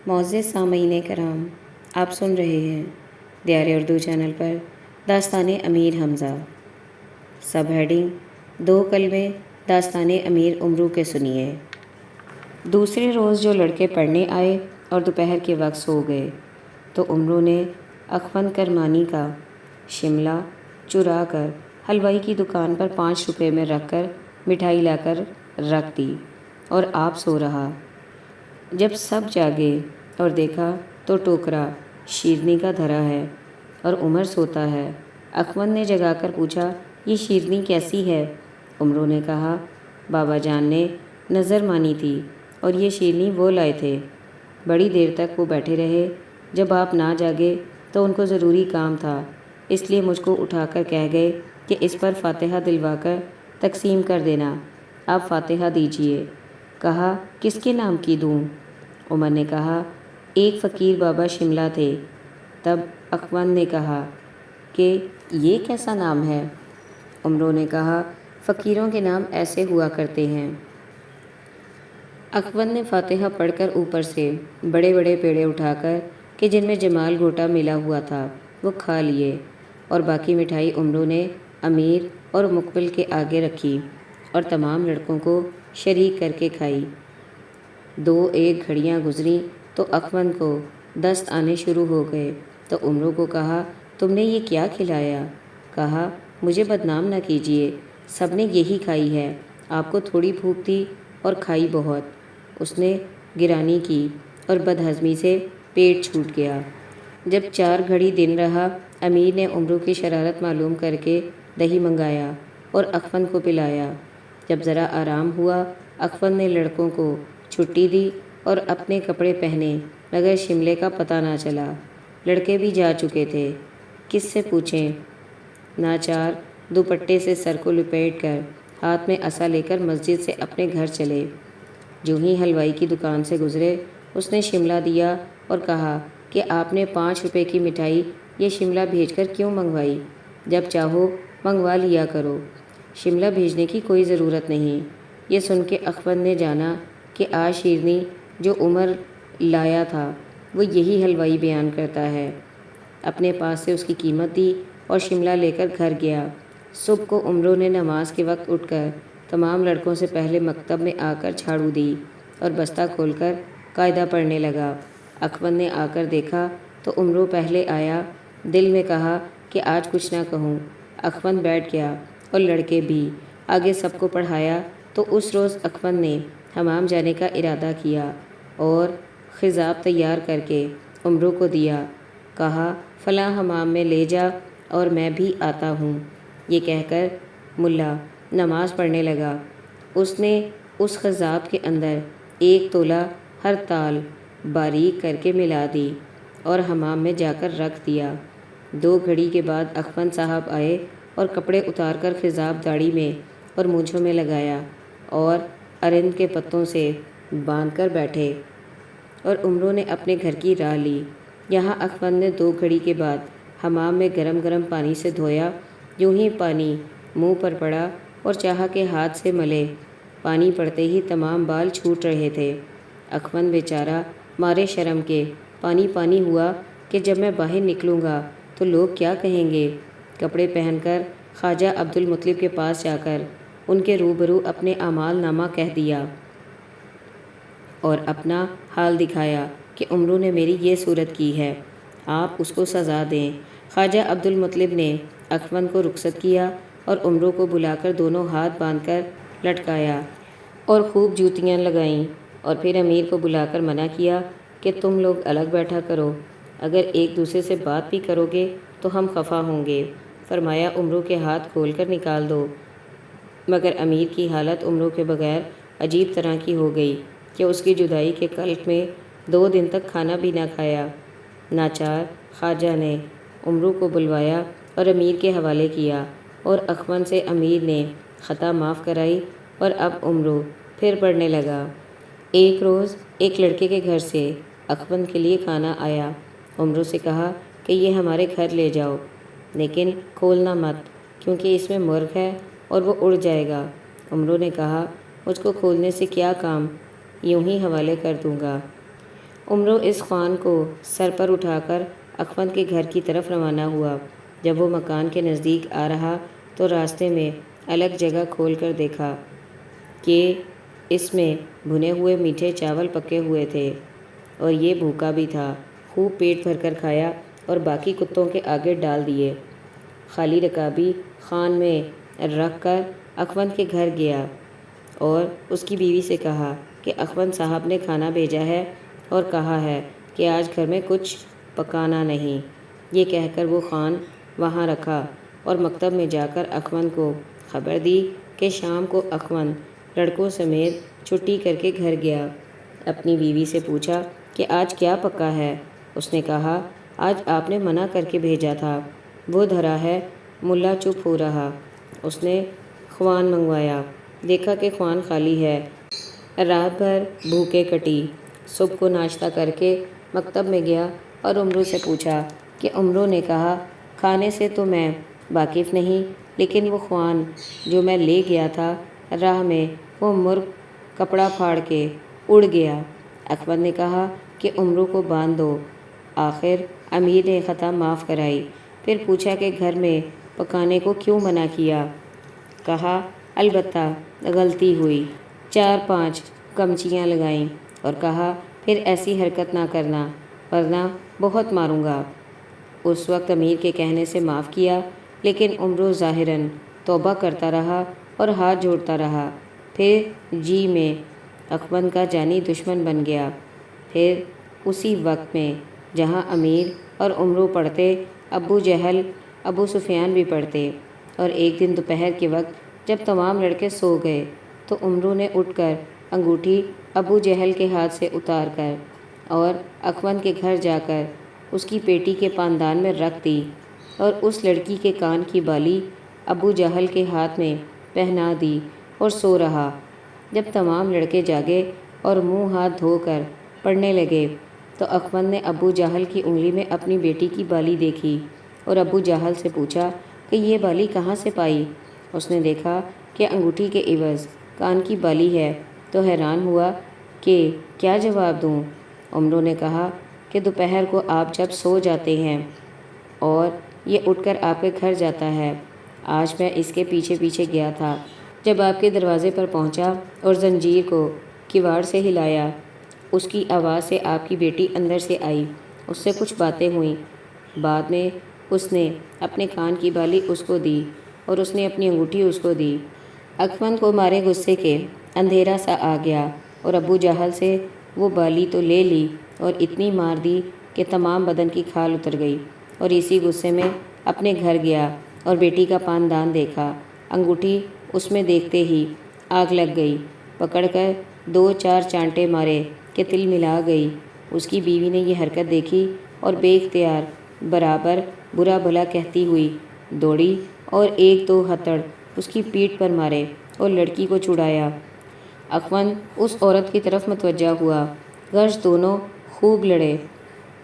معزز سامعین کرام، آپ سن رہے ہیں دیار اردو چینل پر داستان امیر حمزہ۔ سب ہیڈنگ 2 کلمے داستان امیر امرو کے سنیے۔ دوسرے روز جو لڑکے پڑھنے آئے اور دوپہر کے وقت سو گئے تو امرو نے اخوند کرمانی کا شملہ چرا کر حلوائی کی دکان پر 5 روپے میں رکھ کر مٹھائی لا کر رکھ دی اور آپ سو رہا۔ جب سب جاگے اور دیکھا تو ٹوکرا شیرنی کا دھرا ہے اور عمر سوتا ہے۔ اخوند نے جگا کر پوچھا، یہ شیرنی کیسی ہے؟ امرو نے کہا، بابا جان نے نظر مانی تھی اور یہ شیرنی وہ لائے تھے۔ بڑی دیر تک وہ بیٹھے رہے۔ جب آپ نہ جاگے تو ان کو ضروری کام تھا، اس لیے مجھ کو اٹھا کر کہہ گئے کہ اس پر فاتحہ دلوا کر تقسیم کر دینا۔ آپ فاتحہ دیجئے۔ کہا، کس کے نام کی دوں؟ عمر نے کہا، ایک فقیر بابا شملہ تھے۔ تب اخوند نے کہا کہ یہ کیسا نام ہے؟ امرو نے کہا، فقیروں کے نام ایسے ہوا کرتے ہیں۔ اخوند نے فاتحہ پڑھ کر اوپر سے بڑے بڑے پیڑے اٹھا کر کہ جن میں جمال گھوٹا ملا ہوا تھا وہ کھا لیے اور باقی مٹھائی امرو نے امیر اور مقبل کے آگے رکھی اور تمام لڑکوں کو شریک کر کے کھائی۔ 2-1 گھڑیاں گزریں تو اخوند کو دست آنے شروع ہو گئے تو امرو کو کہا، تم نے یہ کیا کھلایا؟ کہا، مجھے بدنام نہ کیجیے، سب نے یہی کھائی ہے، آپ کو تھوڑی بھوک تھی اور کھائی بہت۔ اس نے گرانی کی اور بدہضمی سے پیٹ چھوٹ گیا۔ جب 4 گھڑی دن رہا، امیر نے امرو کی شرارت معلوم کر کے دہی منگایا اور اخوند کو پلایا۔ جب ذرا آرام ہوا، اخوند نے لڑکوں کو چھٹی دی اور اپنے کپڑے پہنے مگر شملے کا پتہ نہ چلا۔ لڑکے بھی جا چکے تھے، کس سے پوچھیں؟ ناچار دوپٹے سے سر کو لپیٹ کر ہاتھ میں عصا لے کر مسجد سے اپنے گھر چلے۔ جو ہی حلوائی کی دکان سے گزرے، اس نے شملہ دیا اور کہا کہ آپ نے 5 روپے کی مٹھائی یہ شملہ بھیج کر کیوں منگوائی؟ جب چاہو منگوا لیا کرو، شملہ بھیجنے کی کوئی ضرورت نہیں۔ یہ سن کے اخوند نے جانا کہ آج شیرنی جو عمر لایا تھا وہ یہی حلوائی بیان کرتا ہے۔ اپنے پاس سے اس کی قیمت دی اور شملہ لے کر گھر گیا۔ صبح کو امرو نے نماز کے وقت اٹھ کر تمام لڑکوں سے پہلے مکتب میں آ کر جھاڑو دی اور بستہ کھول کر قاعدہ پڑھنے لگا۔ اخوند نے آ کر دیکھا تو امرو پہلے آیا۔ دل میں کہا کہ آج کچھ نہ کہوں۔ اخوند بیٹھ گیا اور لڑکے بھی۔ آگے سب کو پڑھایا تو اس روز اخوند نے حمام جانے کا ارادہ کیا اور خضاب تیار کر کے امرو کو دیا۔ کہا، فلاں حمام میں لے جا اور میں بھی آتا ہوں۔ یہ کہہ کر ملا نماز پڑھنے لگا۔ اس نے اس خضاب کے اندر 1 تولہ ہر تال باریک کر کے ملا دی اور حمام میں جا کر رکھ دیا۔ 2 گھڑی کے بعد اخوند صاحب آئے اور کپڑے اتار کر خضاب داڑھی میں اور مونچھوں میں لگایا اور ارند کے پتوں سے باندھ کر بیٹھے اور امرو نے اپنے گھر کی راہ لی۔ یہاں اخوند نے 2 گھڑی کے بعد حمام میں گرم گرم پانی سے دھویا۔ یوں ہی پانی منہ پر پڑا اور چاہا کہ ہاتھ سے ملے۔ پانی پڑتے ہی تمام بال چھوٹ رہے تھے۔ اخوند بیچارہ مارے شرم کے پانی پانی ہوا کہ جب میں باہر نکلوں گا تو لوگ کیا کہیں گے۔ کپڑے پہن کر خواجہ عبدالمطلب کے پاس جا کر ان کے روبرو اپنے اعمال نامہ کہہ دیا اور اپنا حال دکھایا کہ امرو نے میری یہ صورت کی ہے، آپ اس کو سزا دیں۔ خواجہ عبدالمطلب نے اخوند کو رخصت کیا اور امرو کو بلا کر دونوں ہاتھ باندھ کر لٹکایا اور خوب جوتیاں لگائیں اور پھر امیر کو بلا کر منع کیا کہ تم لوگ الگ بیٹھا کرو، اگر ایک دوسرے سے بات بھی کرو گے تو ہم خفا ہوں گے۔ فرمایا امرو کے ہاتھ کھول کر نکال دو۔ مگر امیر کی حالت امرو کے بغیر عجیب طرح کی ہو گئی کہ اس کی جدائی کے قلق میں 2 دن تک کھانا بھی نہ کھایا۔ ناچار خواجہ نے امرو کو بلوایا اور امیر کے حوالے کیا اور اخوند سے امیر نے خطا معاف کرائی اور اب امرو پھر پڑھنے لگا۔ ایک روز ایک لڑکے کے گھر سے اخوند کے لیے کھانا آیا۔ امرو سے کہا کہ یہ ہمارے گھر لے جاؤ، لیکن کھولنا مت کیونکہ اس میں مرغ ہے اور وہ اڑ جائے گا۔ امرو نے کہا، مجھ کو کھولنے سے کیا کام، یوں ہی حوالے کر دوں گا۔ عمرو اس خوان کو سر پر اٹھا کر اخوند کے گھر کی طرف روانہ ہوا۔ جب وہ مکان کے نزدیک آ رہا تو راستے میں الگ جگہ کھول کر دیکھا کہ اس میں بھنے ہوئے میٹھے چاول پکے ہوئے تھے اور یہ بھوکا بھی تھا۔ خوب پیٹ بھر کر کھایا اور باقی کتوں کے آگے ڈال دیے۔ خالی رکابی خوان میں رکھ کر اخوند کے گھر گیا اور اس کی بیوی سے کہا کہ اخوند صاحب نے کھانا بھیجا ہے اور کہا ہے کہ آج گھر میں کچھ پکانا نہیں۔ یہ کہہ کر وہ خوان وہاں رکھا اور مکتب میں جا کر اخوند کو خبر دی کہ شام کو اخوند لڑکوں سمیت چھٹی کر کے گھر گیا۔ اپنی بیوی سے پوچھا کہ آج کیا پکا ہے؟ اس نے کہا آج آپ نے منع کر کے بھیجا تھا، وہ دھرا ہے۔ ملا چپ ہو رہا۔ اس نے خوان منگوایا، دیکھا کہ خوان خالی ہے۔ رات بھر بھوکے کٹی۔ صبح کو ناشتہ کر کے مکتب میں گیا اور عمرو سے پوچھا کہ عمرو نے کہا کھانے سے تو میں واقف نہیں، لیکن وہ خوان جو میں لے گیا تھا راہ میں وہ مرغ کپڑا پھاڑ کے اڑ گیا۔ اخوند نے کہا کہ عمرو کو باندھ دو۔ آخر امیر نے خطا معاف کرائی۔ پھر پوچھا کہ گھر میں پکانے کو کیوں منع کیا؟ کہا البتہ غلطی ہوئی۔ 4-5 کمچیاں لگائیں اور کہا پھر ایسی حرکت نہ کرنا ورنہ بہت ماروں گا۔ اس وقت امیر کے کہنے سے معاف کیا، لیکن عمرو ظاہراً توبہ کرتا رہا اور ہاتھ جوڑتا رہا۔ پھر جی میں اخوند کا جانی دشمن بن گیا۔ پھر اسی وقت میں جہاں امیر اور عمرو پڑھتے، ابو جہل ابو سفیان بھی پڑھتے، اور ایک دن دوپہر کے وقت جب تمام لڑکے سو گئے تو عمرو نے اٹھ کر انگوٹھی ابو جہل کے ہاتھ سے اتار کر اور اخوند کے گھر جا کر اس کی پیٹی کے پاندان میں رکھ دی اور اس لڑکی کے کان کی بالی ابو جہل کے ہاتھ میں پہنا دی اور سو رہا۔ جب تمام لڑکے جاگے اور منہ ہاتھ دھو کر پڑھنے لگے تو اخوند نے ابو جہل کی انگلی میں اپنی بیٹی کی بالی دیکھی اور ابو جہل سے پوچھا کہ یہ بالی کہاں سے پائی؟ اس نے دیکھا کہ انگوٹھی کے عوض کان کی بالی ہے تو حیران ہوا کہ کیا جواب دوں۔ عمرو نے کہا کہ دوپہر کو آپ جب سو جاتے ہیں اور یہ اٹھ کر آپ کے گھر جاتا ہے، آج میں اس کے پیچھے پیچھے گیا تھا۔ جب آپ کے دروازے پر پہنچا اور زنجیر کو کواڑ سے ہلایا، اس کی آواز سے آپ کی بیٹی اندر سے آئی، اس سے کچھ باتیں ہوئیں۔ بعد میں اس نے اپنے کان کی بالی اس کو دی اور اس نے اپنی انگوٹھی اس کو دی۔ اخوند کو مارے غصے کے اندھیرا سا آ گیا اور ابو جہل سے وہ بالی تو لے لی اور اتنی مار دی کہ تمام بدن کی کھال اتر گئی، اور اسی غصے میں اپنے گھر گیا اور بیٹی کا پاندان دیکھا۔ انگوٹھی اس میں دیکھتے ہی آگ لگ گئی۔ پکڑ کر 2-4 چانٹے مارے کہ تل ملا گئی۔ اس کی بیوی نے یہ حرکت دیکھی اور بے اختیار برابر برا بھلا کہتی ہوئی دوڑی اور 1-2 ہتھڑ اس کی پیٹھ پر مارے اور لڑکی کو چھڑایا۔ اخوند اس عورت کی طرف متوجہ ہوا، غرض دونوں خوب لڑے۔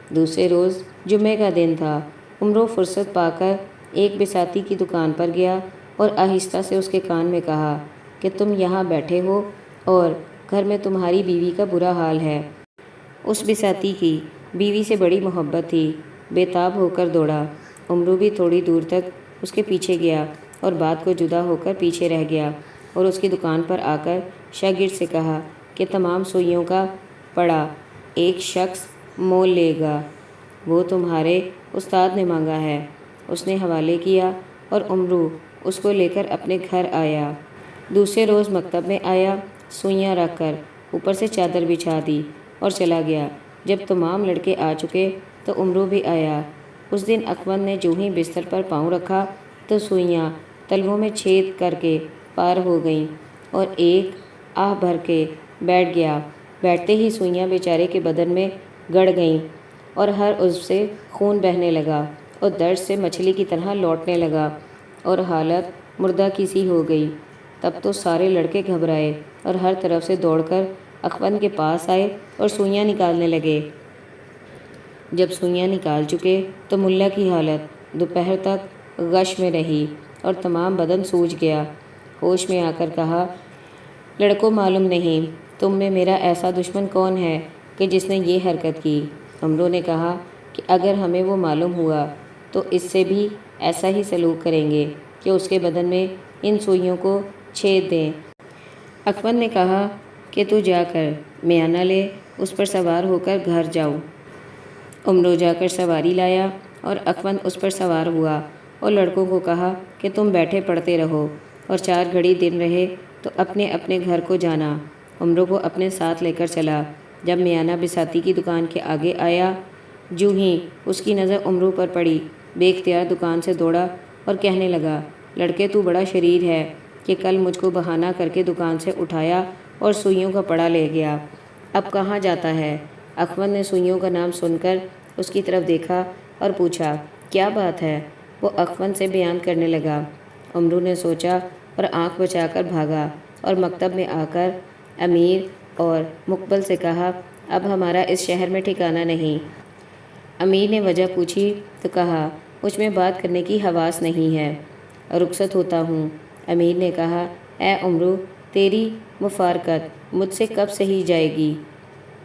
دوسرے روز جمعے کا دن تھا۔ عمرو فرصت پا کر ایک بساتی کی دکان پر گیا اور آہستہ سے اس کے کان میں کہا کہ تم یہاں بیٹھے ہو اور گھر میں تمہاری بیوی کا برا حال ہے۔ اس بساتی کی بیوی سے بڑی محبت تھی۔ بے تاب ہو کر دوڑا۔ عمرو بھی تھوڑی دور تک اس کے پیچھے گیا اور بات کو جدا ہو کر پیچھے رہ گیا اور اس کی دکان پر آ کر شاگرد سے کہا کہ تمام سوئیوں کا پڑا ایک شخص مول لے گا، وہ تمہارے استاد نے مانگا ہے۔ اس نے حوالے کیا اور عمرو اس کو لے کر اپنے گھر آیا۔ دوسرے روز مکتب میں آیا، سوئیاں رکھ کر اوپر سے چادر بچھا دی اور چلا گیا۔ جب تمام لڑکے آ چکے تو عمرو بھی آیا۔ اس دن اخوند نے جو ہی بستر پر پاؤں رکھا تو سوئیاں تلووں میں چھید کر کے پار ہو گئیں اور ایک آہ بھر کے بیٹھ گیا۔ بیٹھتے ہی سوئیاں بیچارے کے بدن میں گڑ گئیں اور ہر عضو سے خون بہنے لگا اور درد سے مچھلی کی طرح لوٹنے لگا اور حالت مردہ کی سی ہو گئی۔ تب تو سارے لڑکے گھبرائے اور ہر طرف سے دوڑ کر اخوند کے پاس آئے اور سوئیاں نکالنے لگے۔ جب سوئیاں نکال چکے تو ملا کی حالت دوپہر تک غش میں رہی اور تمام بدن سوج گیا۔ ہوش میں آ کر کہا لڑکوں، معلوم نہیں تم میں میرا ایسا دشمن کون ہے کہ جس نے یہ حرکت کی۔ عمرو نے کہا کہ اگر ہمیں وہ معلوم ہوا تو اس سے بھی ایسا ہی سلوک کریں گے کہ اس کے بدن میں ان سوئیوں کو چھید دیں۔ اکمل نے کہا کہ تو جا کر میانہ لے، اس پر سوار ہو کر گھر جاؤ۔ عمرو جا کر سواری لایا اور اکمل اس پر سوار ہوا اور لڑکوں کو کہا کہ تم بیٹھے پڑھتے رہو اور 4 گھڑی دن رہے تو اپنے اپنے گھر کو جانا۔ عمرو کو اپنے ساتھ لے کر چلا۔ جب میانہ بساتی کی دکان کے آگے آیا، جو ہی اس کی نظر عمرو پر پڑی، بے اختیار دکان سے دوڑا اور کہنے لگا، لڑکے تو بڑا شریر ہے کہ کل مجھ کو بہانہ کر کے دکان سے اٹھایا اور سوئیوں کا پڑا لے گیا، اب کہاں جاتا ہے؟ اکمل نے سوئیوں کا نام سن کر اس کی طرف دیکھا اور پوچھا، کیا بات ہے؟ وہ اکمل سے بیان کرنے لگا۔ عمرو نے سوچا اور آنکھ بچا کر بھاگا اور مکتب میں آ کر امیر اور مقبل سے کہا، اب ہمارا اس شہر میں ٹھکانہ نہیں۔ امیر نے وجہ پوچھی تو کہا، مجھ میں بات کرنے کی حواس نہیں ہے، رخصت ہوتا ہوں۔ امیر نے کہا، اے عمرو، تیری مفارقت مجھ سے کب سہی جائے گی؟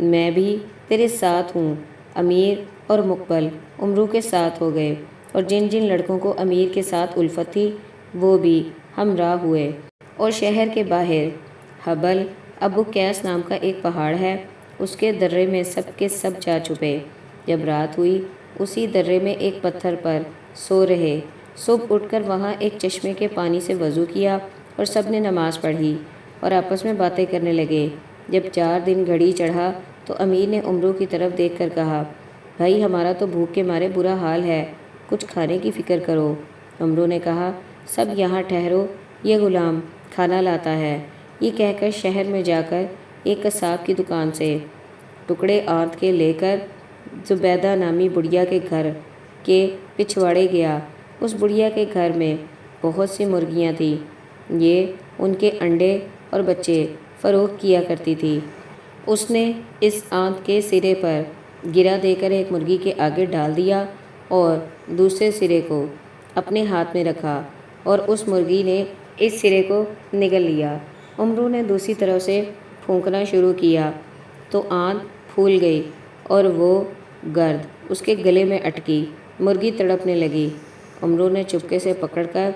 میں بھی تیرے ساتھ ہوں۔ امیر اور مقبل عمرو کے ساتھ ہو گئے اور جن جن لڑکوں کو امیر کے ساتھ الفت تھی وہ بھی ہمراہ ہوئے، اور شہر کے باہر حبل ابو قیس نام کا ایک پہاڑ ہے، اس کے درے میں سب کے سب جا چھپے۔ جب رات ہوئی، اسی درے میں ایک پتھر پر سو رہے۔ صبح اٹھ کر وہاں ایک چشمے کے پانی سے وضو کیا اور سب نے نماز پڑھی اور آپس میں باتیں کرنے لگے۔ جب 4 دن گھڑی چڑھا تو امیر نے عمرو کی طرف دیکھ کر کہا، بھائی ہمارا تو بھوک کے مارے برا حال ہے، کچھ کھانے کی فکر کرو۔ عمرو نے کہا، سب یہاں ٹھہرو، یہ غلام کھانا لاتا ہے۔ یہ کہہ کر شہر میں جا کر ایک قصاب کی دکان سے ٹکڑے آنت کے لے کر زبیدہ نامی بڑھیا کے گھر کے پچھواڑے گیا۔ اس بڑھیا کے گھر میں بہت سی مرغیاں تھیں، یہ ان کے انڈے اور بچے فروخت کیا کرتی تھی۔ اس نے اس آنت کے سرے پر گرا دے کر ایک مرغی کے آگے ڈال دیا اور دوسرے سرے کو اپنے ہاتھ میں رکھا اور اس مرغی نے اس سرے کو نگل لیا۔ عمرو نے دوسری طرف سے پھونکنا شروع کیا تو آنت پھول گئی اور وہ گرد اس کے گلے میں اٹکی، مرغی تڑپنے لگی۔ عمرو نے چپکے سے پکڑ کر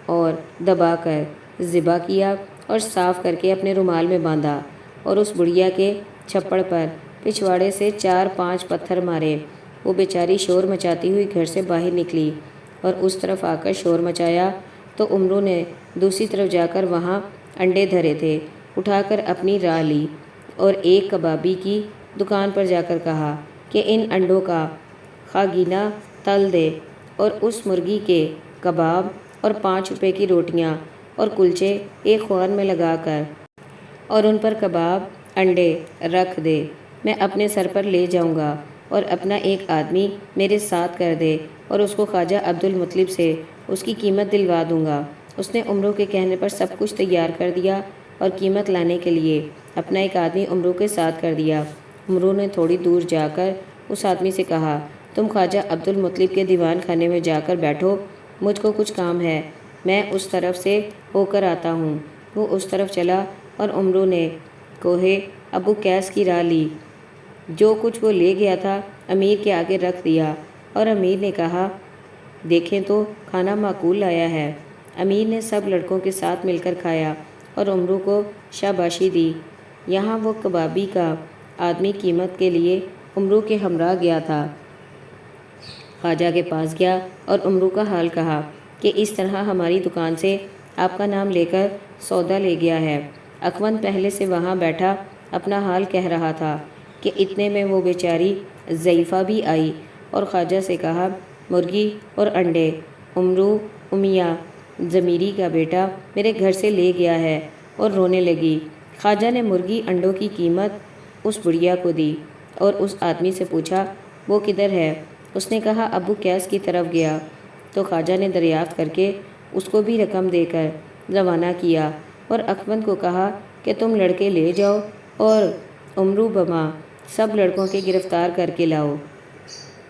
اور دبا کر ذبح کیا اور صاف کر کے اپنے رومال میں باندھا اور اس بڑھیا کے چھپڑ پر پچھواڑے سے 4-5 پتھر مارے۔ وہ بیچاری شور مچاتی ہوئی گھر سے باہر نکلی اور اس طرف آ کر شور مچایا تو عمرو نے دوسری طرف جا کر وہاں انڈے دھرے تھے اٹھا کر اپنی راہ لی اور ایک کبابی کی دکان پر جا کر کہا کہ ان انڈوں کا خاگینہ تل دے اور اس مرغی کے کباب اور 5 روپے کی روٹیاں اور کلچے ایک خوان میں لگا کر اور ان پر کباب انڈے رکھ دے، میں اپنے سر پر لے جاؤں گا اور اپنا ایک آدمی میرے ساتھ کر دے اور اس کو خواجہ عبدالمطلب سے اس کی قیمت دلوا دوں گا۔ اس نے عمرو کے کہنے پر سب کچھ تیار کر دیا اور قیمت لانے کے لیے اپنا ایک آدمی عمرو کے ساتھ کر دیا۔ عمرو نے تھوڑی دور جا کر اس آدمی سے کہا، تم خواجہ عبدالمطلب کے دیوان خانے میں جا کر بیٹھو، مجھ کو کچھ کام ہے، میں اس طرف سے ہو کر آتا ہوں۔ وہ اس طرف چلا اور عمرو نے کوہ ابو قیس کی راہ لی۔ جو کچھ وہ لے گیا تھا امیر کے آگے رکھ دیا اور امیر نے کہا، دیکھیں تو کھانا معقول لایا ہے۔ امیر نے سب لڑکوں کے ساتھ مل کر کھایا اور عمرو کو شاباشی دی۔ یہاں وہ کبابی کا آدمی قیمت کے لیے عمرو کے ہمراہ گیا تھا، خواجہ کے پاس گیا اور عمرو کا حال کہا کہ اس طرح ہماری دکان سے آپ کا نام لے کر سودا لے گیا ہے۔ اکمل پہلے سے وہاں بیٹھا اپنا حال کہہ رہا تھا کہ اتنے میں وہ بیچاری ضعیفہ بھی آئی اور خواجہ سے کہا، مرغی اور انڈے عمرو امیہ ضمیری کا بیٹا میرے گھر سے لے گیا ہے، اور رونے لگی۔ خواجہ نے مرغی انڈوں کی قیمت اس بڑھیا کو دی اور اس آدمی سے پوچھا، وہ کدھر ہے؟ اس نے کہا، ابو قیس کی طرف گیا۔ تو خواجہ نے دریافت کر کے اس کو بھی رقم دے کر روانہ کیا اور اکمل کو کہا کہ تم لڑکے لے جاؤ اور عمرو بما سب لڑکوں کے گرفتار کر کے لاؤ۔